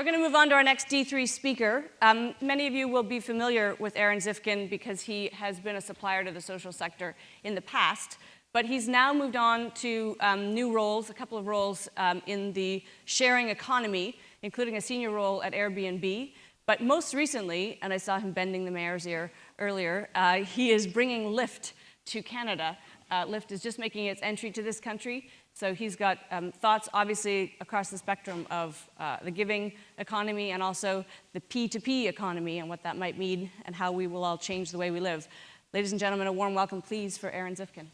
We're going to move on to our next D3 speaker. Many of you will be familiar with Aaron Zifkin because he has been a supplier to the social sector in the past, but he's now moved on to new roles, a couple of roles in the sharing economy, including a senior role at Airbnb. But most recently, and I saw him bending the mayor's ear earlier, he is bringing Lyft to Canada. Lyft is just making its entry to this country. So he's got thoughts, obviously, across the spectrum of the giving economy and also the P2P economy and what that might mean and how we will all change the way we live. Ladies and gentlemen, a warm welcome, please, for Aaron Zifkin.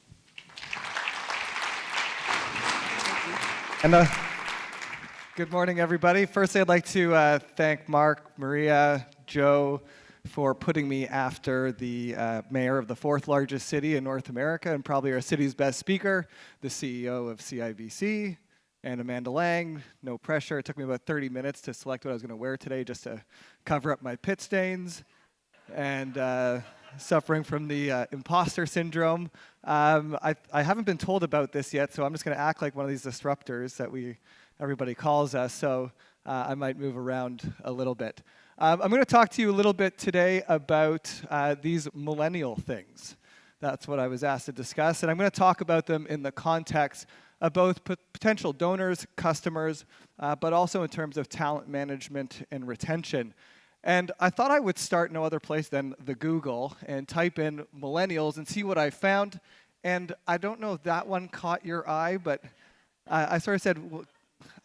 And good morning, everybody. Firstly, I'd like to thank Mark, Maria, Joe, for putting me after the mayor of the fourth largest city in North America and probably our city's best speaker, the CEO of CIBC, and Amanda Lang. No pressure. It took me about 30 minutes to select what I was going to wear today just to cover up my pit stains and suffering from the imposter syndrome. I haven't been told about this yet, so I'm just going to act like one of these disruptors that everybody calls us, so I might move around a little bit. I'm going to talk to you a little bit today about these millennial things. That's what I was asked to discuss, and I'm going to talk about them in the context of both potential donors, customers, but also in terms of talent management and retention. And I thought I would start no other place than the Google and type in millennials and see what I found. And I don't know if that one caught your eye, but I sort of said, well,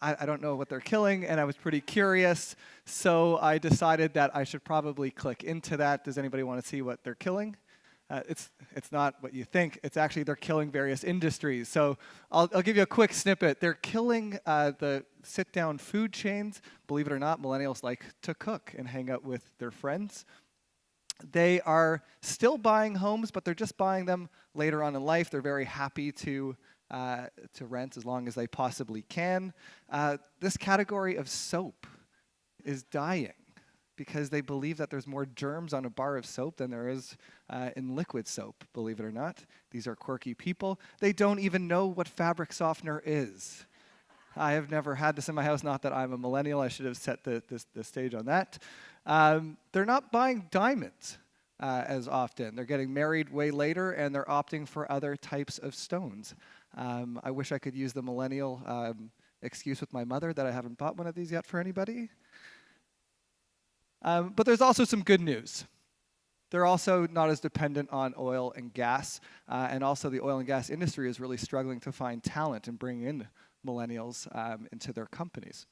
I don't know what they're killing, and I was pretty curious, so I decided that I should probably click into that. Does anybody want to see what they're killing? It's not what you think. It's actually they're killing various industries. So I'll give you a quick snippet. They're killing the sit-down food chains. Believe it or not, millennials like to cook and hang out with their friends. They are still buying homes, but they're just buying them later on in life. They're very happy to rent as long as they possibly can. This category of soap is dying because they believe that there's more germs on a bar of soap than there is in liquid soap, believe it or not. These are quirky people. They don't even know what fabric softener is. I have never had this in my house, not that I'm a millennial. I should have set the stage on that. They're not buying diamonds as often. They're getting married way later, and they're opting for other types of stones. I wish I could use the millennial excuse with my mother that I haven't bought one of these yet for anybody. But there's also some good news. They're also not as dependent on oil and gas, and also the oil and gas industry is really struggling to find talent and bring in millennials into their companies.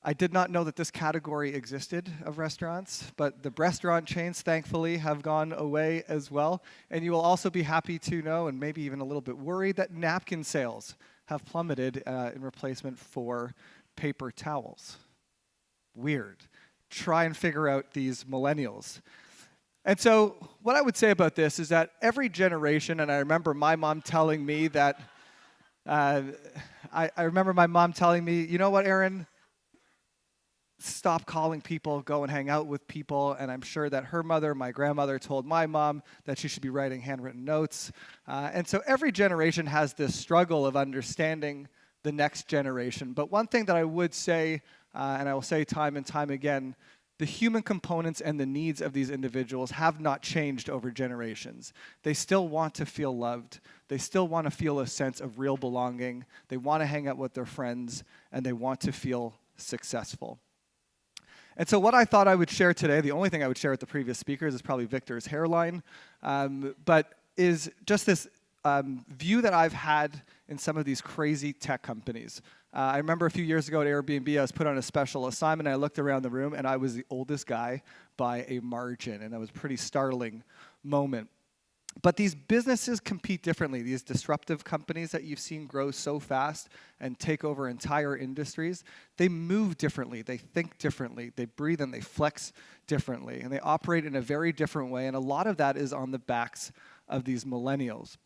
I did not know that this category existed of restaurants, but the restaurant chains, thankfully, have gone away as well. And you will also be happy to know, and maybe even a little bit worried, that napkin sales have plummeted in replacement for paper towels. Weird. Try and figure out these millennials. And so what I would say about this is that every generation, and I remember my mom telling me that, I remember my mom telling me, you know what, Aaron? Stop calling people, go and hang out with people. And I'm sure that her mother, my grandmother, told my mom that she should be writing handwritten notes. And so every generation has this struggle of understanding the next generation. But one thing that I would say, and I will say time and time again, the human components and the needs of these individuals have not changed over generations. They still want to feel loved. They still want to feel a sense of real belonging. They want to hang out with their friends, and they want to feel successful. And so what I thought I would share today, the only thing I would share with the previous speakers is probably Victor's hairline, but is just this view that I've had in some of these crazy tech companies. I remember a few years ago at Airbnb, I was put on a special assignment, and I looked around the room, and I was the oldest guy by a margin, and that was a pretty startling moment. But these businesses compete differently. These disruptive companies that you've seen grow so fast and take over entire industries, they move differently, they think differently, they breathe and they flex differently, and they operate in a very different way, and a lot of that is on the backs of these millennials.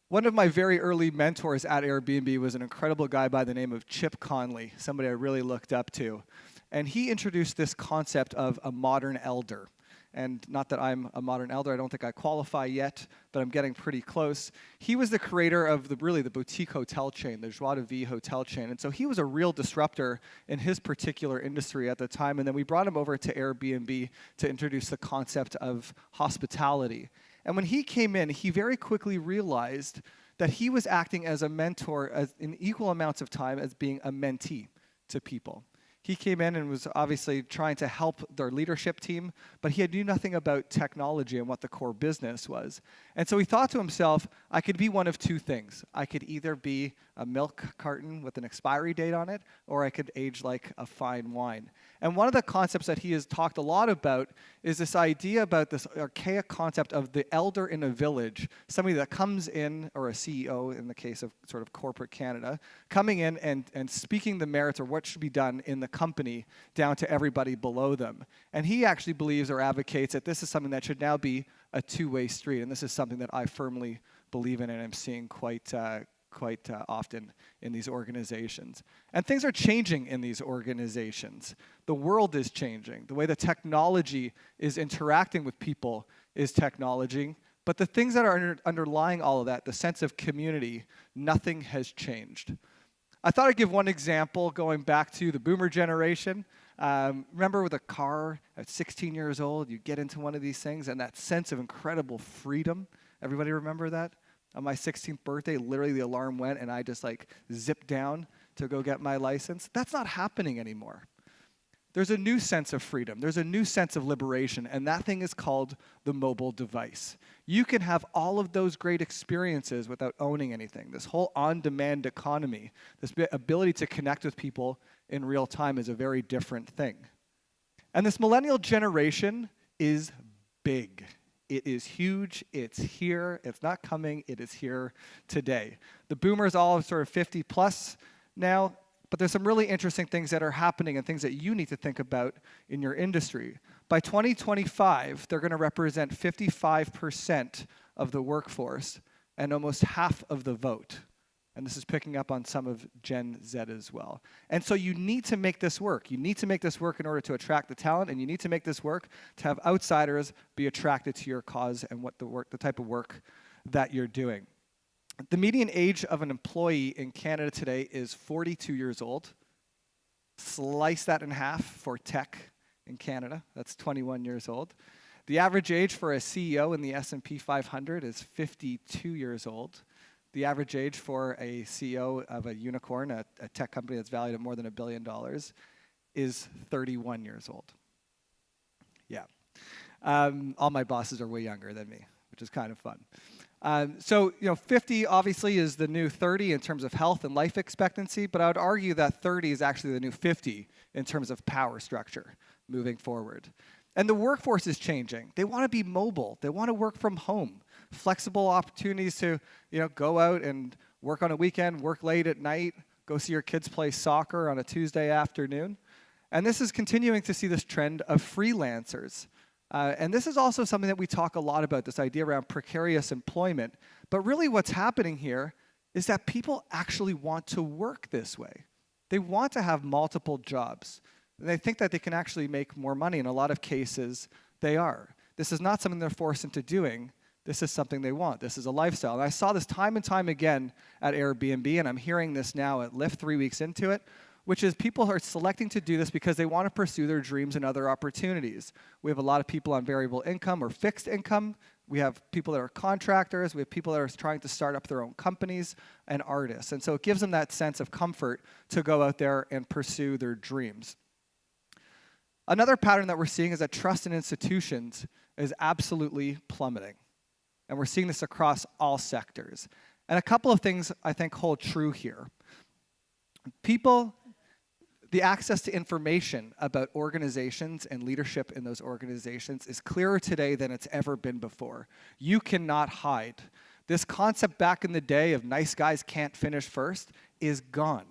One of my very early mentors at Airbnb was an incredible guy by the name of Chip Conley, somebody I really looked up to. And he introduced this concept of a modern elder. and not that I'm a modern elder, I don't think I qualify yet, but I'm getting pretty close. He was the creator of the boutique hotel chain, the Joie de Vie hotel chain, and so he was a real disruptor in his particular industry at the time, and then we brought him over to Airbnb to introduce the concept of hospitality. And when he came in, he very quickly realized that he was acting as a mentor in equal amounts of time as being a mentee to people. He came in and was obviously trying to help their leadership team, but he knew nothing about technology and what the core business was. And so he thought to himself, I could be one of two things. I could either be a milk carton with an expiry date on it, or I could age like a fine wine. And one of the concepts that he has talked a lot about is this idea about this archaic concept of the elder in a village, somebody that comes in, or a CEO in the case of sort of corporate Canada, coming in and speaking the merits or what should be done in the company down to everybody below them. And he actually believes or advocates that this is something that should now be a two-way street, and this is something that I firmly believe in and I'm seeing quite often in these organizations. And things are changing in these organizations. The world is changing. The way the technology is interacting with people is technology. But the things that are underlying all of that, the sense of community, nothing has changed. I thought I'd give one example going back to the boomer generation. Remember with a car at 16 years old, you get into one of these things and that sense of incredible freedom. Everybody remember that? On my 16th birthday, literally the alarm went and I just like zipped down to go get my license. That's not happening anymore. There's a new sense of freedom. There's a new sense of liberation, and that thing is called the mobile device. You can have all of those great experiences without owning anything. This whole on-demand economy, this ability to connect with people in real time is a very different thing. And this millennial generation is big. It is huge, it's here, it's not coming, it is here today. The boomers all sort of 50 plus now, but there's some really interesting things that are happening and things that you need to think about in your industry. By 2025, they're going to represent 55% of the workforce and almost half of the vote. And this is picking up on some of Gen Z as well. And so you need to make this work. You need to make this work in order to attract the talent, and you need to make this work to have outsiders be attracted to your cause and what the type of work that you're doing. The median age of an employee in Canada today is 42 years old. Slice that in half for tech in Canada. That's 21 years old. The average age for a CEO in the S&P 500 is 52 years old. The average age for a CEO of a unicorn, a tech company that's valued at more than $1 billion, is 31 years old. Yeah. All my bosses are way younger than me, which is kind of fun. So, 50 obviously is the new 30 in terms of health and life expectancy, but I would argue that 30 is actually the new 50 in terms of power structure moving forward. And the workforce is changing. They want to be mobile. They want to work from home. Flexible opportunities to, go out and work on a weekend, work late at night, go see your kids play soccer on a Tuesday afternoon. And this is continuing to see this trend of freelancers. And this is also something that we talk a lot about, this idea around precarious employment. But really what's happening here is that people actually want to work this way. They want to have multiple jobs. And they think that they can actually make more money. In a lot of cases, they are. This is not something they're forced into doing. This is something they want. This is a lifestyle. And I saw this time and time again at Airbnb, and I'm hearing this now at Lyft 3 weeks into it, which is people are selecting to do this because they want to pursue their dreams and other opportunities. We have a lot of people on variable income or fixed income. We have people that are contractors. We have people that are trying to start up their own companies, and artists. And so it gives them that sense of comfort to go out there and pursue their dreams. Another pattern that we're seeing is that trust in institutions is absolutely plummeting. And we're seeing this across all sectors. And a couple of things I think hold true here. The access to information about organizations and leadership in those organizations is clearer today than it's ever been before. You cannot hide. This concept back in the day of nice guys can't finish first is gone.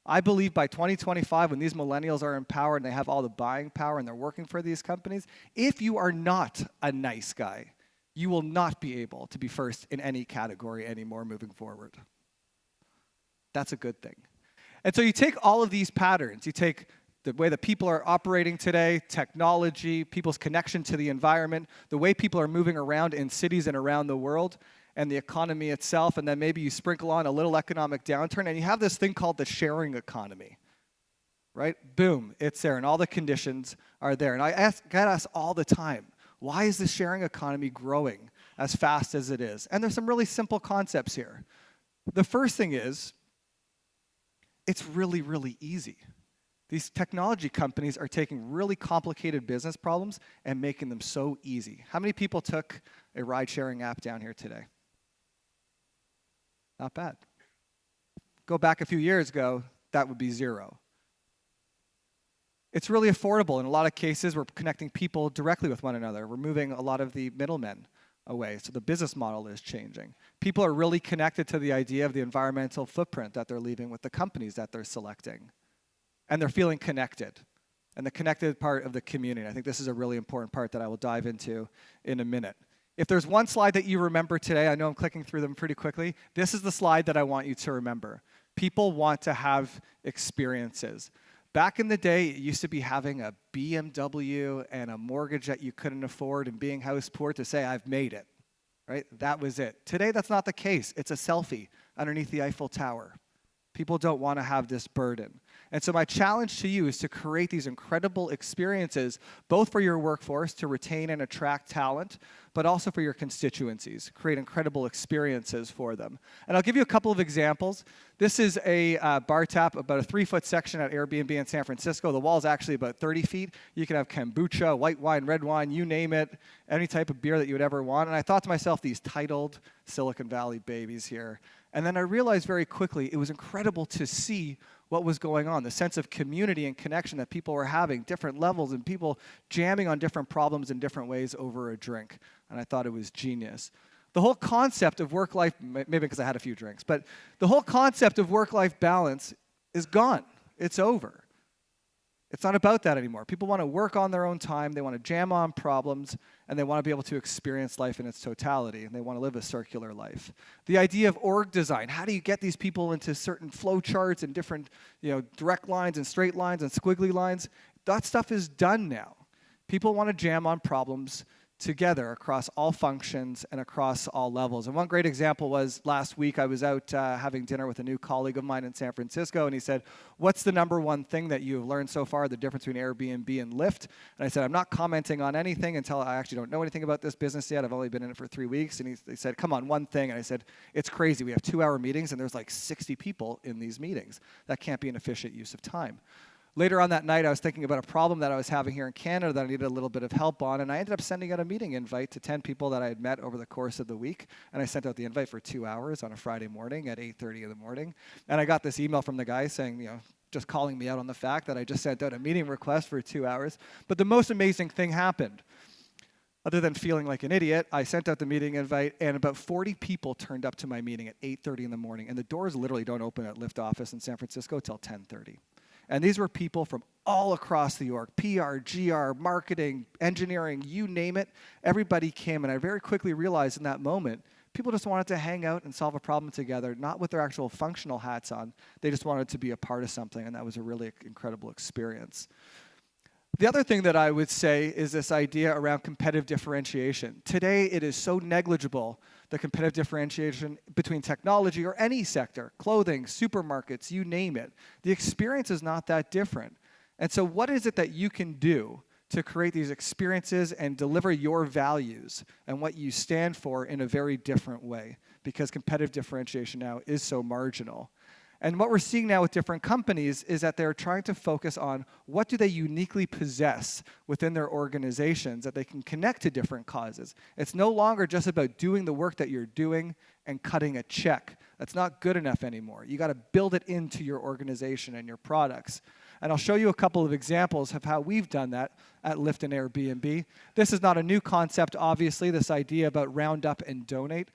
I believe by 2025, when these millennials are empowered and they have all the buying power and they're working for these companies, if you are not a nice guy, you will not be able to be first in any category anymore moving forward. That's a good thing. And so you take all of these patterns, you take the way that people are operating today, technology, people's connection to the environment, the way people are moving around in cities and around the world, and the economy itself, and then maybe you sprinkle on a little economic downturn, and you have this thing called the sharing economy, right? Boom, it's there, and all the conditions are there. And I get asked all the time, why is the sharing economy growing as fast as it is? And there's some really simple concepts here. The first thing is, it's really, really easy. These technology companies are taking really complicated business problems and making them so easy. How many people took a ride-sharing app down here today? Not bad. Go back a few years ago, that would be 0. It's really affordable. In a lot of cases, we're connecting people directly with one another. We're moving a lot of the middlemen away, so the business model is changing. People are really connected to the idea of the environmental footprint that they're leaving with the companies that they're selecting. And they're feeling connected. And the connected part of the community. I think this is a really important part that I will dive into in a minute. If there's one slide that you remember today, I know I'm clicking through them pretty quickly, this is the slide that I want you to remember. People want to have experiences. Back in the day, it used to be having a BMW and a mortgage that you couldn't afford and being house poor to say, I've made it, right? That was it. Today, that's not the case. It's a selfie underneath the Eiffel Tower. People don't want to have this burden. And so my challenge to you is to create these incredible experiences, both for your workforce to retain and attract talent, but also for your constituencies. Create incredible experiences for them. And I'll give you a couple of examples. This is a bar tap, about a 3-foot section at Airbnb in San Francisco. The wall is actually about 30 feet. You can have kombucha, white wine, red wine, you name it, any type of beer that you would ever want. And I thought to myself, these titled Silicon Valley babies here. And then I realized very quickly it was incredible to see what was going on, the sense of community and connection that people were having, different levels, and people jamming on different problems in different ways over a drink. And I thought it was genius. The whole concept of work-life, maybe because I had a few drinks, but the whole concept of work-life balance is gone. It's over. It's not about that anymore. People want to work on their own time, they want to jam on problems, and they want to be able to experience life in its totality, and they want to live a circular life. The idea of org design, how do you get these people into certain flow charts and different, direct lines and straight lines and squiggly lines? That stuff is done now. People want to jam on problems together across all functions and across all levels. And one great example was last week I was out having dinner with a new colleague of mine in San Francisco, and he said, what's the number one thing that you've learned so far, the difference between Airbnb and Lyft? And I said, I'm not commenting on anything until I actually don't know anything about this business yet. I've only been in it for 3 weeks. And he said, come on, one thing. And I said, it's crazy. We have 2-hour meetings, and there's like 60 people in these meetings. That can't be an efficient use of time. Later on that night, I was thinking about a problem that I was having here in Canada that I needed a little bit of help on, and I ended up sending out a meeting invite to 10 people that I had met over the course of the week, and I sent out the invite for 2 hours on a Friday morning at 8:30 in the morning, and I got this email from the guy saying, just calling me out on the fact that I just sent out a meeting request for 2 hours. But the most amazing thing happened. Other than feeling like an idiot, I sent out the meeting invite, and about 40 people turned up to my meeting at 8:30 in the morning, and the doors literally don't open at Lyft office in San Francisco till 10:30. And these were people from all across the org, PR, GR, marketing, engineering, you name it. Everybody came, and I very quickly realized in that moment, people just wanted to hang out and solve a problem together, not with their actual functional hats on. They just wanted to be a part of something, and that was a really incredible experience. The other thing that I would say is this idea around competitive differentiation. Today, it is so negligible, the competitive differentiation between technology or any sector, clothing, supermarkets, you name it. The experience is not that different. And so what is it that you can do to create these experiences and deliver your values and what you stand for in a very different way? Because competitive differentiation now is so marginal. And what we're seeing now with different companies is that they're trying to focus on what do they uniquely possess within their organizations that they can connect to different causes. It's no longer just about doing the work that you're doing and cutting a check. That's not good enough anymore. You got to build it into your organization and your products. And I'll show you a couple of examples of how we've done that at Lyft and Airbnb. This is not a new concept, obviously, this idea about round up and donate.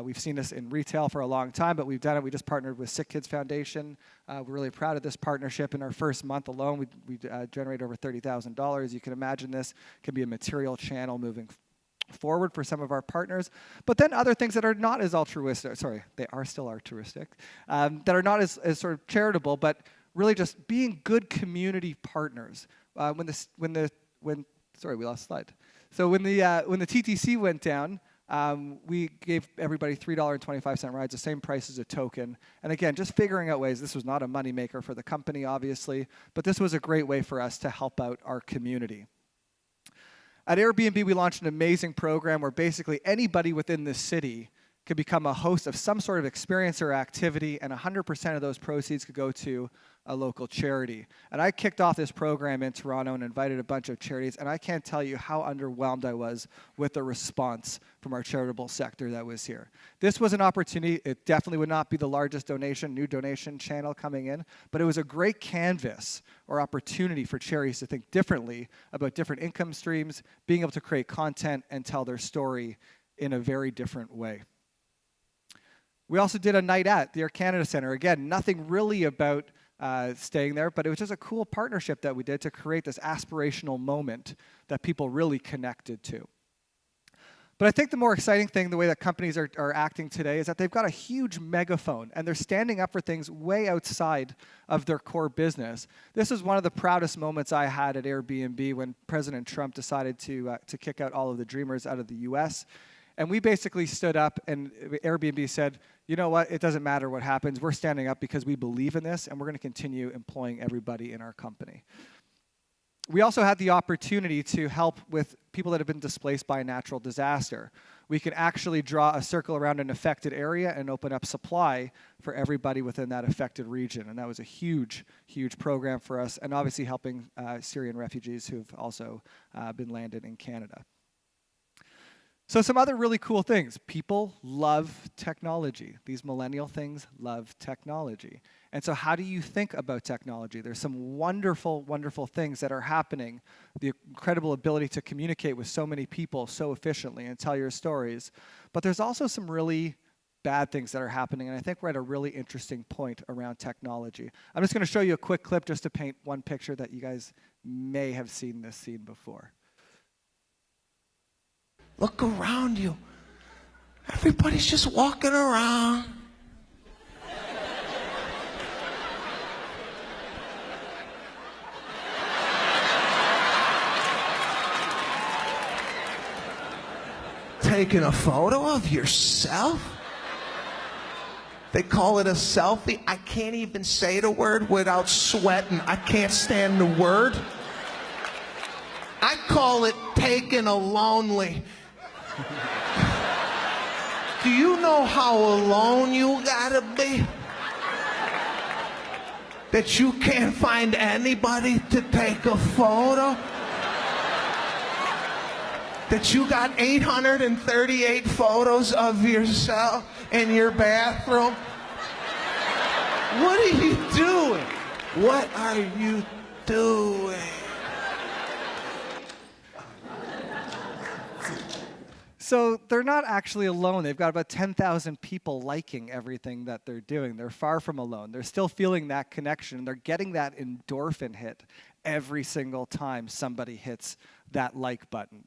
We've seen this in retail for a long time, but we've done it. We just partnered with Sick Kids Foundation. We're really proud of this partnership. In our first month alone, we generated over $30,000. You can imagine this can be a material channel moving forward for some of our partners, but then other things that are not as altruistic, sorry, they are still altruistic, that are not as sort of charitable, but really just being good community partners. Sorry, we lost a slide. So when the TTC went down, we gave everybody $3.25 rides, the same price as a token. And again, just figuring out ways. This was not a moneymaker for the company, obviously, but this was a great way for us to help out our community. At Airbnb, we launched an amazing program where basically anybody within the city could become a host of some sort of experience or activity, and 100% of those proceeds could go to a local charity. And I kicked off this program in Toronto and invited a bunch of charities, and I can't tell you how underwhelmed I was with the response from our charitable sector that was here. This was an opportunity. It definitely would not be the largest new donation channel coming in, but it was a great canvas or opportunity for charities to think differently about different income streams, being able to create content and tell their story in a very different way. We also did a night at the Air Canada Centre. Again, nothing really about staying there, but it was just a cool partnership that we did to create this aspirational moment that people really connected to. But I think the more exciting thing, the way that companies are acting today, is that they've got a huge megaphone, and they're standing up for things way outside of their core business. This is one of the proudest moments I had at Airbnb when President Trump decided to kick out all of the Dreamers out of the US. And we basically stood up, and Airbnb said, you know what, it doesn't matter what happens. We're standing up because we believe in this, and we're going to continue employing everybody in our company. We also had the opportunity to help with people that have been displaced by a natural disaster. We can actually draw a circle around an affected area and open up supply for everybody within that affected region. And that was a huge, huge program for us, and obviously helping Syrian refugees who've also been landed in Canada. So some other really cool things. People love technology. These millennial things love technology. And so how do you think about technology? There's some wonderful, wonderful things that are happening. The incredible ability to communicate with so many people so efficiently and tell your stories. But there's also some really bad things that are happening, and I think we're at a really interesting point around technology. I'm just going to show you a quick clip just to paint one picture that you guys may have seen this scene before. Look around you. Everybody's just walking around. Taking a photo of yourself? They call it a selfie. I can't even say the word without sweating. I can't stand the word. I call it taking a lonely. Do you know how alone you gotta be? That you can't find anybody to take a photo? That you got 838 photos of yourself in your bathroom? What are you doing? What are you doing? So they're not actually alone. They've got about 10,000 people liking everything that they're doing. They're far from alone. They're still feeling that connection. They're getting that endorphin hit every single time somebody hits that like button.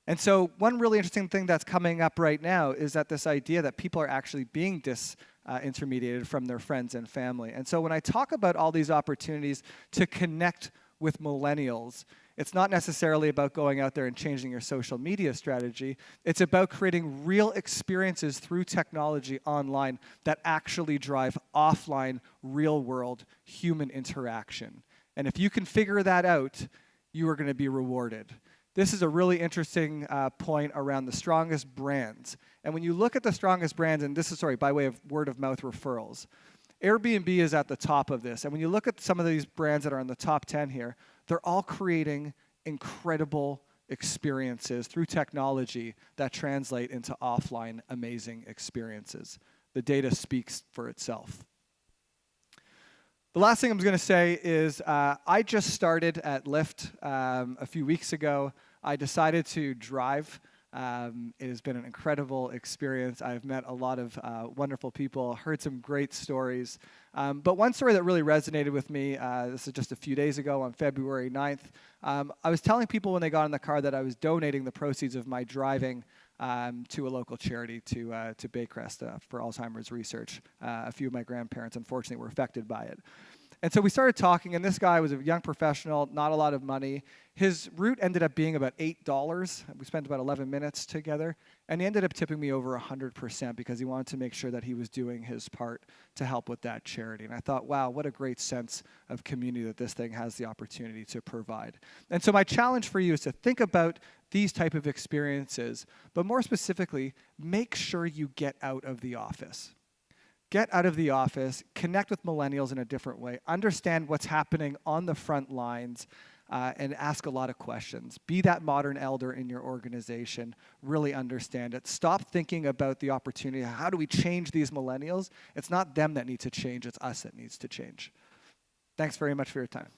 And so one really interesting thing that's coming up right now is that this idea that people are actually being disintermediated from their friends and family. And so when I talk about all these opportunities to connect with millennials, it's not necessarily about going out there and changing your social media strategy. It's about creating real experiences through technology online that actually drive offline, real-world human interaction. And if you can figure that out, you are going to be rewarded. This is a really interesting point around the strongest brands. And when you look at the strongest brands, and this is, by way of word-of-mouth referrals, Airbnb is at the top of this. And when you look at some of these brands that are in the top 10 here, they're all creating incredible experiences through technology that translate into offline amazing experiences. The data speaks for itself. The last thing I'm going to say is I just started at Lyft a few weeks ago. I decided to drive. It has been an incredible experience. I've met a lot of wonderful people, heard some great stories. But one story that really resonated with me, this is just a few days ago on February 9th. I was telling people when they got in the car that I was donating the proceeds of my driving to a local charity, to Baycrest for Alzheimer's research. A few of my grandparents, unfortunately, were affected by it. And so we started talking, and this guy was a young professional, not a lot of money. His route ended up being about $8. We spent about 11 minutes together, and he ended up tipping me over 100% because he wanted to make sure that he was doing his part to help with that charity. And I thought, wow, what a great sense of community that this thing has the opportunity to provide. And so my challenge for you is to think about these type of experiences, but more specifically, make sure you get out of the office. Get out of the office, connect with millennials in a different way, understand what's happening on the front lines, and ask a lot of questions. Be that modern elder in your organization. Really understand it. Stop thinking about the opportunity. How do we change these millennials? It's not them that need to change. It's us that needs to change. Thanks very much for your time.